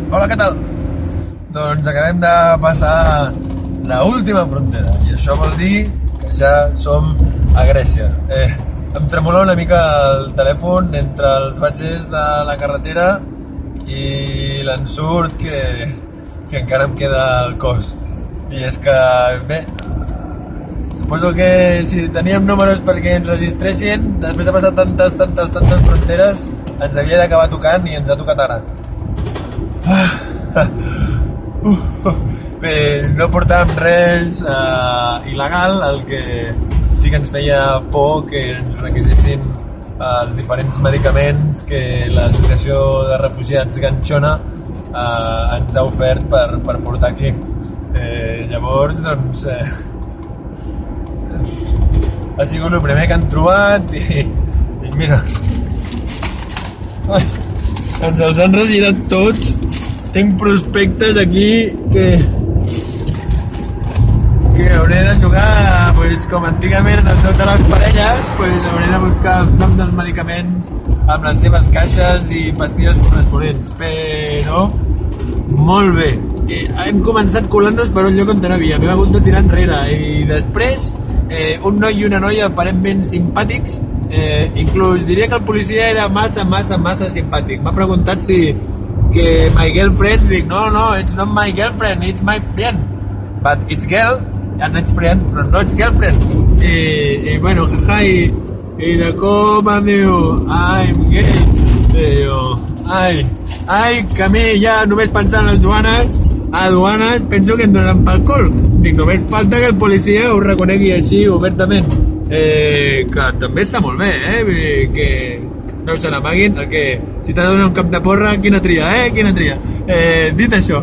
Hola, què tal? Doncs acabem de passar la última frontera i això vol dir que ja som a Grècia. Em tremola una mica el telèfon entre els batxes de la carretera i l'ensurt que encara em queda al cos. I és que, bé, suposo que si teníem números perquè ens registressin, després de passar tantes fronteres, ens havia d'acabar tocant i ens ha tocat ara. Bé, no portàvem res il·legal, el que sí que ens feia por que ens requisissin els diferents medicaments que l'Associació de Refugiats Ganxona ens ha ofert per portar aquí. Llavors, doncs, ha sigut el primer que han trobat i mira, ens els han regirat tots. Tinc prospectes aquí que hauré de jugar, pues, com antigament en el joc de les parelles, pues, hauré de buscar els noms dels medicaments amb les seves caixes i pastilles corresponents, però molt bé. Hem començat colant-nos per un lloc on no havíem, hem hagut de tirar enrere i després un noi i una noia aparentment simpàtics, inclús diria que el policia era massa simpàtic. M'ha preguntat si que my girlfriend, dic, no, it's not my girlfriend, it's my friend, but it's girl and it's friend, però no it's girlfriend. I bueno, jaja, i de com em diu I'm gay, diu, ai, que a mi ja només pensant en les duanes penso que em donaran pel cul. Dic, només falta que el policia ho reconegui així obertament, que també està molt bé, que no se n'amaguin, el que si t'ha de donar un cap de porra, quina tria, quina tria. Dit això,